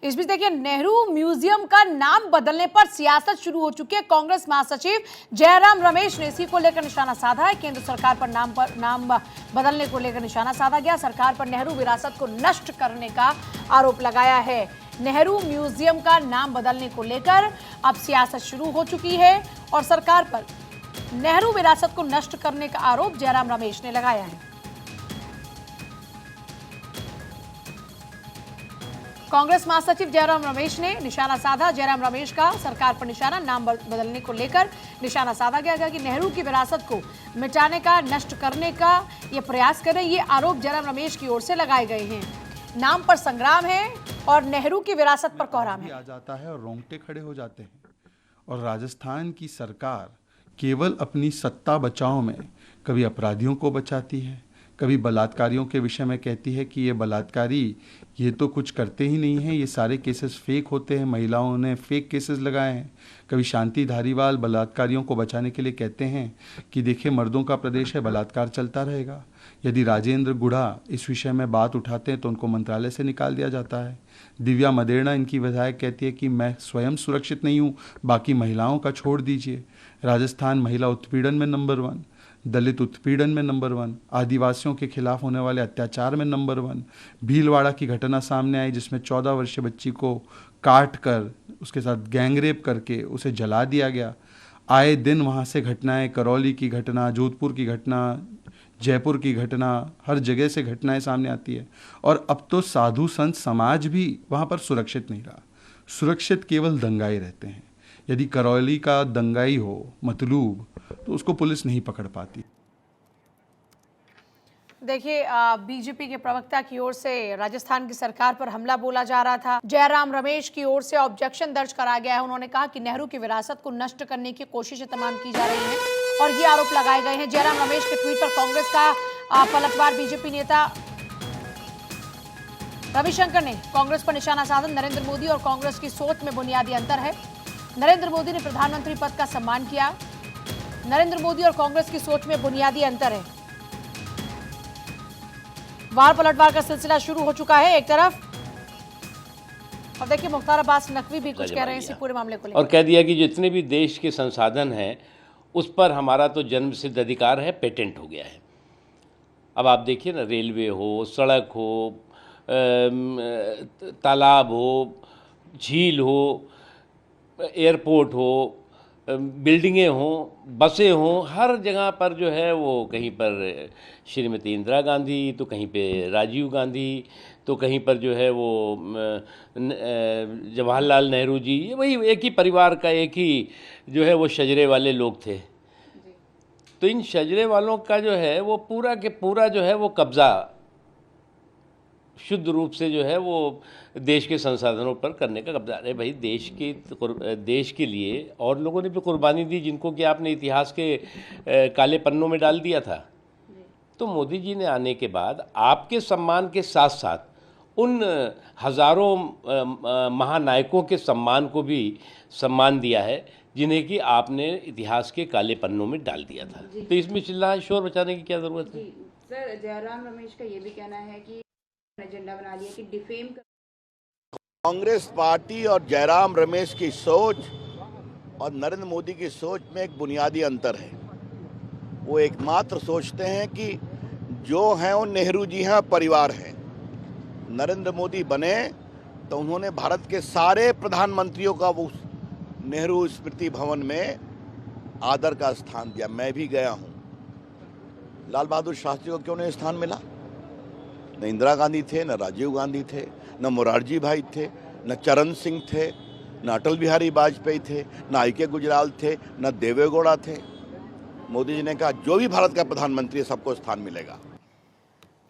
इस बीच देखिए, नेहरू म्यूजियम का नाम बदलने पर सियासत शुरू हो चुकी है। कांग्रेस महासचिव जयराम रमेश ने इसी को लेकर निशाना साधा है। केंद्र सरकार पर नाम बदलने को लेकर निशाना साधा गया। सरकार पर नेहरू विरासत को नष्ट करने का आरोप लगाया है। नेहरू म्यूजियम का नाम बदलने को लेकर अब सियासत शुरू हो चुकी है और सरकार पर नेहरू विरासत को नष्ट करने का आरोप जयराम रमेश ने लगाया है। कांग्रेस महासचिव जयराम रमेश ने निशाना साधा। जयराम रमेश का सरकार पर निशाना, नाम बदलने को लेकर निशाना साधा गया कि नेहरू की विरासत को मिटाने का, नष्ट करने का ये प्रयास करें। ये आरोप जयराम रमेश की ओर से लगाए गए हैं। नाम पर संग्राम है और नेहरू की विरासत पर कोहराम है। आ जाता है और रोंगटे खड़े हो जाते हैं। और राजस्थान की सरकार केवल अपनी सत्ता बचाव में कभी अपराधियों को बचाती है, कभी बलात्कारियों के विषय में कहती है कि ये बलात्कारी ये तो कुछ करते ही नहीं हैं, ये सारे केसेस फेक होते हैं, महिलाओं ने फेक केसेस लगाए हैं। कभी शांति धारीवाल बलात्कारियों को बचाने के लिए कहते हैं कि देखिए मर्दों का प्रदेश है, बलात्कार चलता रहेगा। यदि राजेंद्र गुढ़ा इस विषय में बात उठाते हैं तो उनको मंत्रालय से निकाल दिया जाता है। दिव्या मदेरणा इनकी विधायक कहती है कि मैं स्वयं सुरक्षित नहीं हूँ, बाकी महिलाओं का छोड़ दीजिए। राजस्थान महिला उत्पीड़न में नंबर 1, दलित उत्पीड़न में नंबर 1, आदिवासियों के खिलाफ होने वाले अत्याचार में नंबर 1। भीलवाड़ा की घटना सामने आई जिसमें 14 वर्षीय बच्ची को काट कर उसके साथ गैंगरेप करके उसे जला दिया गया। आए दिन वहाँ से घटनाएं, करौली की घटना, जोधपुर की घटना, जयपुर की घटना, हर जगह से घटनाएं सामने आती है। और अब तो साधु संत समाज भी वहाँ पर सुरक्षित नहीं रहा। सुरक्षित केवल दंगाई रहते हैं। यदि करौली का दंगाई हो मतलूब तो उसको पुलिस नहीं पकड़ पाती। देखिए, बीजेपी के प्रवक्ता की ओर से राजस्थान की सरकार पर हमला बोला जा रहा था। जयराम रमेश की ओर से ऑब्जेक्शन दर्ज करा गया है। उन्होंने कहा कि नेहरू की विरासत को नष्ट करने की कोशिशें तमाम की जा रही हैं और ये आरोप लगाए गए हैं। जयराम रमेश के ट्वीट पर कांग्रेस का पलटवार। बीजेपी नेता रविशंकर ने कांग्रेस पर निशाना साधा। नरेंद्र मोदी और कांग्रेस की सोच में बुनियादी अंतर है। नरेंद्र मोदी ने प्रधानमंत्री पद का सम्मान किया। नरेंद्र मोदी और कांग्रेस की सोच में बुनियादी अंतर है। वार पलटवार का सिलसिला शुरू हो चुका है एक तरफ, और देखिए मुख्तार अब्बास नकवी भी कुछ कह रहे हैं इसी पूरे मामले को लेकर। और कह दिया कि जितने भी देश के संसाधन हैं उस पर हमारा तो जन्म सिद्ध अधिकार है, पेटेंट हो गया है। अब आप देखिए ना, रेलवे हो, सड़क हो, तालाब हो, झील हो, एयरपोर्ट हो, बिल्डिंगें हों, बसें हों, हर जगह पर जो है वो कहीं पर श्रीमती इंदिरा गांधी, तो कहीं पे राजीव गांधी, तो कहीं पर जो है वो जवाहरलाल नेहरू जी, ये वही एक ही परिवार का एक ही जो है वो शजरे वाले लोग थे। तो इन शजरे वालों का जो है वो पूरा के पूरा जो है वो कब्ज़ा शुद्ध रूप से जो है वो देश के संसाधनों पर करने का कब्जा। अरे भाई, देश के लिए और लोगों ने भी कुर्बानी दी जिनको कि आपने इतिहास के काले पन्नों में डाल दिया था। तो मोदी जी ने आने के बाद आपके सम्मान के साथ साथ उन हज़ारों महानायकों के सम्मान को भी सम्मान दिया है जिन्हें कि आपने इतिहास के काले पन्नों में डाल दिया था। तो इसमें चिल्ला शोर मचाने की क्या ज़रूरत है? सर, जयराम रमेश का ये भी कहना है कि एजेंडा बना लिया कि डिफेम कांग्रेस पार्टी और जयराम रमेश की सोच और नरेंद्र मोदी की सोच में एक बुनियादी अंतर है। वो एकमात्र सोचते हैं कि जो हैं वो नेहरू जी हैं, परिवार हैं। नरेंद्र मोदी बने तो उन्होंने भारत के सारे प्रधानमंत्रियों का वो नेहरू स्मृति भवन में आदर का स्थान दिया। मैं भी गया हूँ। लाल बहादुर शास्त्री को क्यों नहीं स्थान मिला? न इंदिरा गांधी थे, न राजीव गांधी थे, न मोरारजी भाई थे, न चरण सिंह थे, न अटल बिहारी वाजपेयी थे, न आई.के. गुजराल थे, न देवेगौड़ा थे। मोदी जी ने कहा जो भी भारत का प्रधानमंत्री है सबको स्थान मिलेगा।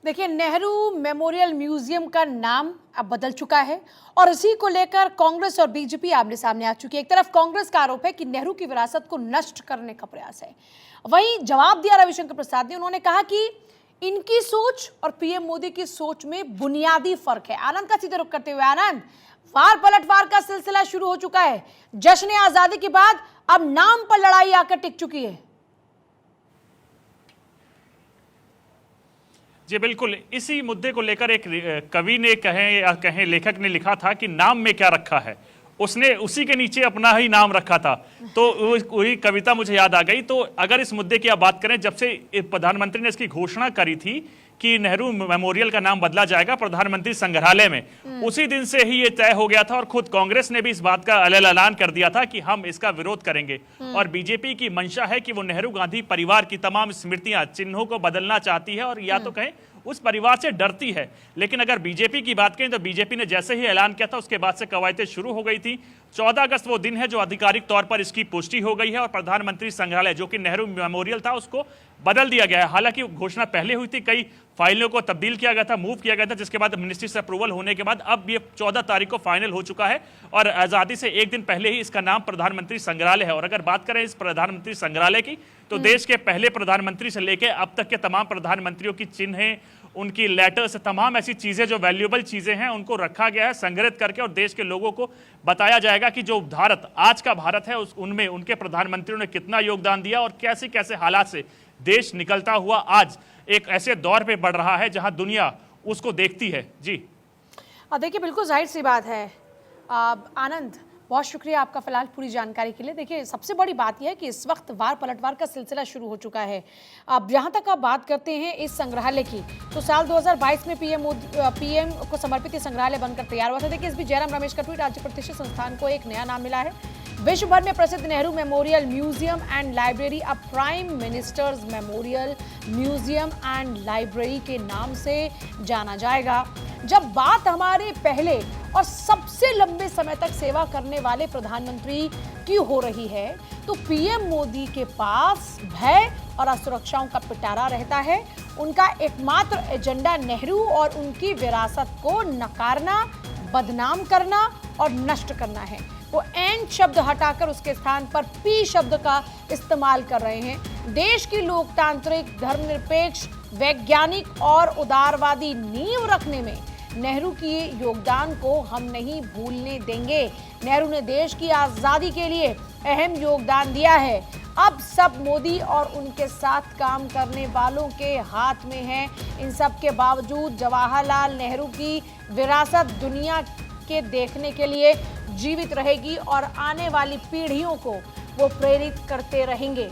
देखिए, नेहरू मेमोरियल म्यूजियम का नाम अब बदल चुका है और इसी को लेकर कांग्रेस और बीजेपी आमने सामने आ चुकी है। एक तरफ कांग्रेस का आरोप है कि नेहरू की विरासत को नष्ट करने का प्रयास है, वहीं जवाब दिया रविशंकर प्रसाद ने। उन्होंने कहा कि इनकी सोच और पीएम मोदी की सोच में बुनियादी फर्क है। आनंद का सीधे रुख करते हुए, आनंद, वार पलटवार का सिलसिला शुरू हो चुका है। जश्न आजादी के बाद अब नाम पर लड़ाई आकर टिक चुकी है। जी बिल्कुल, इसी मुद्दे को लेकर एक कवि ने कहें लेखक ने लिखा था कि नाम में क्या रखा है, उसने उसी के नीचे अपना ही नाम रखा था। तो वही कविता मुझे याद आ गई। तो अगर इस मुद्दे की आप बात करें, जब से प्रधानमंत्री ने इसकी घोषणा करी थी कि नेहरू मेमोरियल का नाम बदला जाएगा प्रधानमंत्री संग्रहालय में, उसी दिन से ही ये तय हो गया था और खुद कांग्रेस ने भी इस बात का ऐलान कर दिया था कि हम इसका विरोध करेंगे। और बीजेपी की मंशा है कि वो नेहरू गांधी परिवार की तमाम स्मृतियां, चिन्हों को बदलना चाहती है और या तो कहें उस परिवार से डरती है। लेकिन अगर बीजेपी की बात करें तो बीजेपी ने जैसे ही ऐलान किया था उसके बाद से कवायदें शुरू हो गई थी। 14 अगस्त वो दिन है जो आधिकारिक तौर पर इसकी पुष्टि हो गई है और प्रधानमंत्री संग्रहालय जो कि नेहरू मेमोरियल था उसको बदल दिया गया है। हालांकि घोषणा पहले हुई थी, कई फाइलों को तब्दील किया गया था, मूव किया गया था, जिसके बाद मिनिस्ट्री से अप्रूवल होने के बाद अब ये 14 तारीख को फाइनल हो चुका है और आज़ादी से एक दिन पहले ही इसका नाम प्रधानमंत्री संग्रहालय है। और अगर बात करें इस प्रधानमंत्री संग्रहालय की तो देश के पहले प्रधानमंत्री से लेकर अब तक के तमाम प्रधानमंत्रियों की चिन्हें, उनकी लेटर्स, तमाम ऐसी चीज़ें जो वैल्यूएबल चीज़ें हैं उनको रखा गया है संग्रहित करके, और देश के लोगों को बताया जाएगा कि जो भारत आज का भारत है उनमें उनके प्रधानमंत्रियों ने कितना योगदान दिया और कैसे कैसे हालात से देश निकलता हुआ आज एक ऐसे दौर पे बढ़ रहा है जहां दुनिया उसको देखती है। जी देखिए, बिल्कुल जाहिर सी बात है। आनंद, बहुत शुक्रिया आपका फिलहाल पूरी जानकारी के लिए। देखिए, सबसे बड़ी बात यह है कि इस वक्त वार पलटवार का सिलसिला शुरू हो चुका है। अब जहां तक आप बात करते हैं इस संग्रहालय की, तो साल 2022 में पीएम को समर्पित संग्रहालय बनकर तैयार हुआ था। देखिए, इस बीच जयराम रमेश का ट्वीट, राज्य प्रतिष्ठित संस्थान को एक नया नाम मिला है। विश्व भर में प्रसिद्ध Nehru Memorial Museum and Library अब Prime Ministers Memorial Museum and Library के नाम से जाना जाएगा। जब बात हमारे पहले और सबसे लंबे समय तक सेवा करने वाले प्रधानमंत्री की हो रही है, तो पीएम मोदी के पास भय और असुरक्षाओं का पिटारा रहता है। उनका एकमात्र एजेंडा नेहरू और उनकी विरासत को नकारना, बदनाम करना और नष्ट करना है। वो एन शब्द हटाकर उसके स्थान पर पी शब्द का इस्तेमाल कर रहे हैं। देश की लोकतांत्रिक, धर्मनिरपेक्ष, वैज्ञानिक और उदारवादी नींव रखने में नेहरू के योगदान को हम नहीं भूलने देंगे। नेहरू ने देश की आज़ादी के लिए अहम योगदान दिया है। अब सब मोदी और उनके साथ काम करने वालों के हाथ में है। इन सब के बावजूद जवाहरलाल नेहरू की विरासत दुनिया के देखने के लिए जीवित रहेगी और आने वाली पीढ़ियों को वो प्रेरित करते रहेंगे।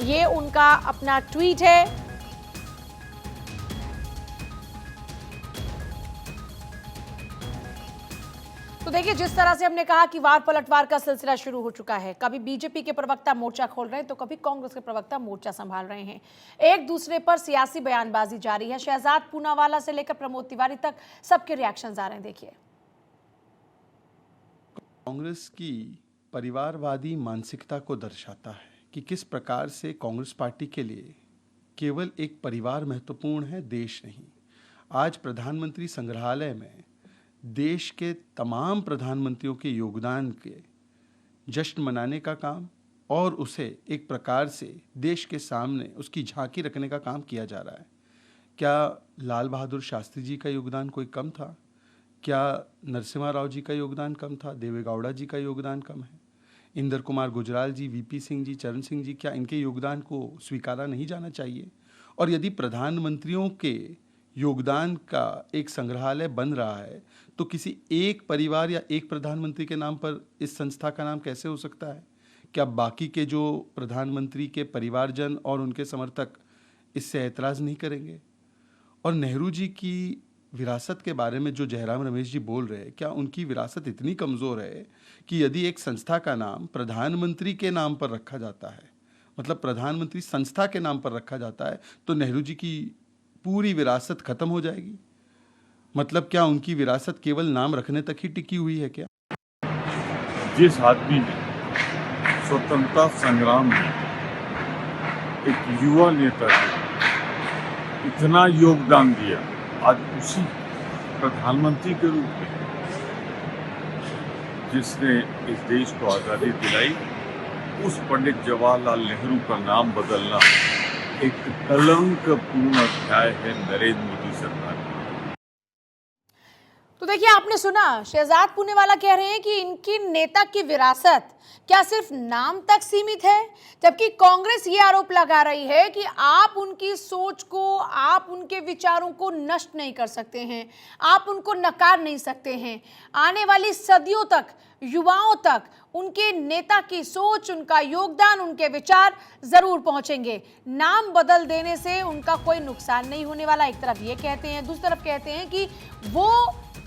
ये उनका अपना ट्वीट है। तो देखिए, जिस तरह से हमने कहा कि वार पलटवार का सिलसिला शुरू हो चुका है, कभी बीजेपी के प्रवक्ता मोर्चा खोल रहे हैं तो कभी कांग्रेस के प्रवक्ता मोर्चा संभाल रहे हैं। एक दूसरे पर सियासी बयानबाजी जारी है। शहजाद पूनावाला से लेकर प्रमोद तिवारी तक सबके रिएक्शंस आ रहे हैं। देखिए, कांग्रेस की परिवारवादी मानसिकता को दर्शाता है कि किस प्रकार से कांग्रेस पार्टी के लिए केवल एक परिवार महत्वपूर्ण है, देश नहीं। आज प्रधानमंत्री संग्रहालय में देश के तमाम प्रधानमंत्रियों के योगदान के जश्न मनाने का काम और उसे एक प्रकार से देश के सामने उसकी झांकी रखने का काम किया जा रहा है। क्या लाल बहादुर शास्त्री जी का योगदान कोई कम था? क्या नरसिम्हा राव जी का योगदान कम था? देवेगौड़ा जी का योगदान कम है? इंदर कुमार गुजराल जी, वीपी सिंह जी, चरण सिंह जी, क्या इनके योगदान को स्वीकारा नहीं जाना चाहिए? और यदि प्रधानमंत्रियों के योगदान का एक संग्रहालय बन रहा है तो किसी एक परिवार या एक प्रधानमंत्री के नाम पर इस संस्था का नाम कैसे हो सकता है? क्या बाकी के जो प्रधानमंत्री के परिवारजन और उनके समर्थक इससे ऐतराज़ नहीं करेंगे? और नेहरू जी की विरासत के बारे में जो जयराम रमेश जी बोल रहे हैं, क्या उनकी विरासत इतनी कमज़ोर है कि यदि एक संस्था का नाम प्रधानमंत्री के नाम पर रखा जाता है, मतलब प्रधानमंत्री संस्था के नाम पर रखा जाता है, तो नेहरू जी की पूरी विरासत खत्म हो जाएगी? मतलब क्या उनकी विरासत केवल नाम रखने तक ही टिकी हुई है क्या? जिस आदमी ने स्वतंत्रता संग्राम में एक युवा नेता को इतना योगदान दिया, आज उसी प्रधानमंत्री के रूप में जिसने इस देश को आज़ादी दिलाई, उस पंडित जवाहरलाल नेहरू का नाम बदलना एक कलंकपूर्ण अध्याय है नरेंद्र मोदी सरकार। तो देखिए, आपने सुना, शहजाद पूनेवाला कह रहे हैं कि इनकी नेता की विरासत क्या सिर्फ नाम तक सीमित है, जबकि कांग्रेस ये आरोप लगा रही है कि आप उनकी सोच को, आप उनके विचारों को नष्ट नहीं कर सकते हैं, आप उनको नकार नहीं सकते हैं। आने वाली सदियों तक, युवाओं तक उनके नेता की सोच, उनका योगदान, उनके विचार जरूर पहुंचेंगे। नाम बदल देने से उनका कोई नुकसान नहीं होने वाला, एक तरफ ये कहते हैं, दूसरी तरफ कहते हैं कि वो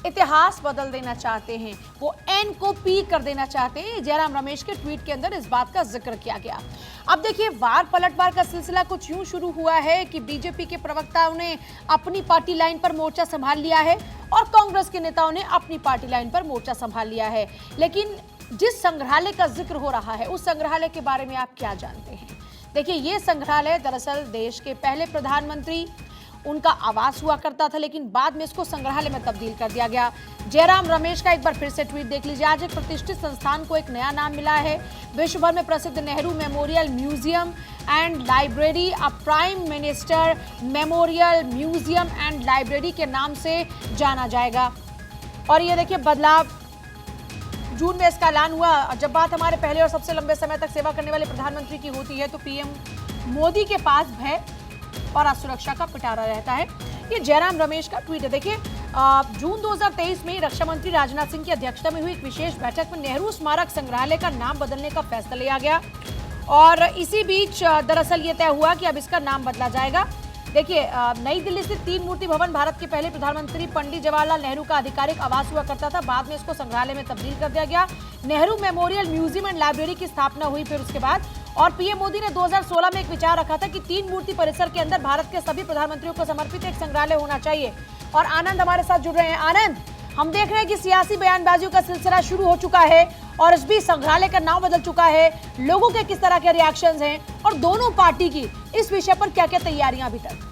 इतिहास बदल देना चाहते हैं, वो एन को पी कर देना चाहते हैं। जयराम रमेश के ट्वीट के अंदर इस बात का जिक्र किया गया। अब देखिए, वार पलटवार का सिलसिला कुछ यूं शुरू हुआ है कि बीजेपी के प्रवक्ताओं ने अपनी पार्टी लाइन पर मोर्चा संभाल लिया है और कांग्रेस के नेताओं ने अपनी पार्टी लाइन पर मोर्चा संभाल लिया है। लेकिन जिस संग्रहालय का जिक्र हो रहा है, उस संग्रहालय के बारे में आप क्या जानते हैं? देखिए, ये संग्रहालय दरअसल देश के पहले प्रधानमंत्री, उनका आवास हुआ करता था, लेकिन बाद में इसको संग्रहालय में तब्दील कर दिया गया। जयराम रमेश का एक बार फिर से ट्वीट देख लीजिए। आज एक प्रतिष्ठित संस्थान को एक नया नाम मिला है। विश्व भर में प्रसिद्ध Nehru Memorial Museum and library, a prime minister memorial Museum and Library के नाम से जाना जाएगा। और ये देखिए बदलाव, जून में इसका ऐलान हुआ। जब बात हमारे पहले और सबसे लंबे समय तक सेवा करने वाले प्रधानमंत्री की होती है तो पीएम मोदी के पास भय और असुरक्षा का पिटारा रहता है। ये जयराम रमेश का ट्वीट है। देखिए, जून 2023 में रक्षा मंत्री राजनाथ सिंह की अध्यक्षता में हुई एक विशेष बैठक में नेहरू स्मारक संग्रहालय का नाम बदलने का फैसला लिया गया और इसी बीच दरअसल ये तय हुआ कि अब इसका नाम बदला जाएगा। देखिए, नई दिल्ली स्थित 3 मूर्ति भवन भारत के पहले प्रधानमंत्री पंडित जवाहरलाल नेहरू का आधिकारिक आवास हुआ करता था। बाद में इसको संग्रहालय में तब्दील कर दिया गया। Nehru Memorial Museum and library की स्थापना हुई फिर उसके बाद। और पीएम मोदी ने 2016 में एक विचार रखा था कि 3 मूर्ति परिसर के अंदर भारत के सभी प्रधानमंत्रियों को समर्पित एक संग्रहालय होना चाहिए। और आनंद हमारे साथ जुड़ रहे हैं। आनंद, हम देख रहे हैं कि सियासी बयानबाजियों का सिलसिला शुरू हो चुका है और इस बीच संग्रहालय का नाम बदल चुका है। लोगों के किस तरह के रिएक्शंस हैं और दोनों पार्टी की इस विषय पर क्या क्या तैयारियां अभी तक?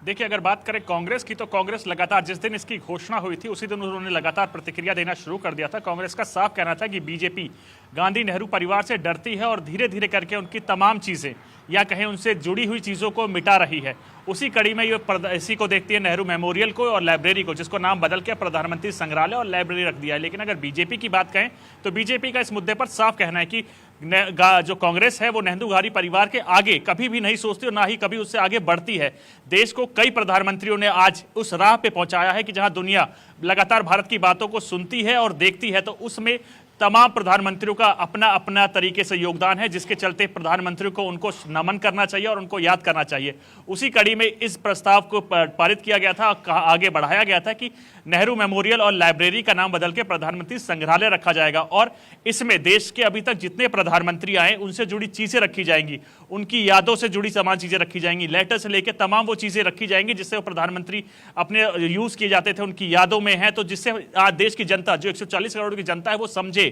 देखिए, अगर बात करें कांग्रेस की, तो कांग्रेस लगातार, जिस दिन इसकी घोषणा हुई थी उसी दिन उन्होंने लगातार प्रतिक्रिया देना शुरू कर दिया था। कांग्रेस का साफ कहना था कि बीजेपी गांधी नेहरू परिवार से डरती है और धीरे धीरे करके उनकी तमाम चीज़ें या कहें उनसे जुड़ी हुई चीज़ों को मिटा रही है। उसी कड़ी में ये इसी को देखती है, नेहरू मेमोरियल को और लाइब्रेरी को, जिसको नाम बदल के प्रधानमंत्री संग्रहालय और लाइब्रेरी रख दिया है। लेकिन अगर बीजेपी की बात कहें तो बीजेपी का इस मुद्दे पर साफ कहना है कि जो कांग्रेस है वो नेहरू गांधी परिवार के आगे कभी भी नहीं सोचती और ना ही कभी उससे आगे बढ़ती है। देश को कई प्रधानमंत्रियों ने आज उस राह पे पहुंचाया है कि जहां दुनिया लगातार भारत की बातों को सुनती है और देखती है, तो उसमें तमाम प्रधानमंत्रियों का अपना अपना तरीके से योगदान है, जिसके चलते प्रधानमंत्रियों को उनको नमन करना चाहिए और उनको याद करना चाहिए। उसी कड़ी में इस प्रस्ताव को पारित किया गया था, आगे बढ़ाया गया था कि नेहरू मेमोरियल और लाइब्रेरी का नाम बदल के प्रधानमंत्री संग्रहालय रखा जाएगा और इसमें देश के अभी तक जितने प्रधानमंत्री आए उनसे जुड़ी चीज़ें रखी जाएंगी, उनकी यादों से जुड़ी तमाम चीज़ें रखी जाएंगी, लेटर से लेकर तमाम वो चीज़ें रखी जाएंगी जिससे वो प्रधानमंत्री अपने यूज़ किए जाते थे उनकी यादों में हैं। तो जिससे आज देश की जनता, जो 140 करोड़ की जनता है, वो समझे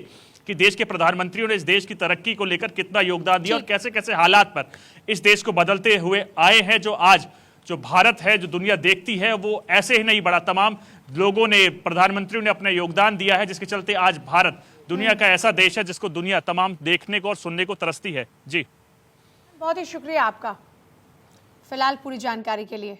कि देश के प्रधानमंत्रियों ने इस देश की तरक्की को लेकर कितना योगदान दिया और कैसे कैसे हालात पर इस देश को बदलते हुए आए हैं। जो आज जो भारत है, जो दुनिया देखती है, वो ऐसे ही नहीं बढ़ा। तमाम लोगों ने, प्रधानमंत्रियों ने अपना योगदान दिया है, जिसके चलते आज भारत दुनिया का ऐसा देश है जिसको दुनिया तमाम देखने को और सुनने को तरसती है। जी, बहुत ही शुक्रिया आपका फिलहाल पूरी जानकारी के लिए।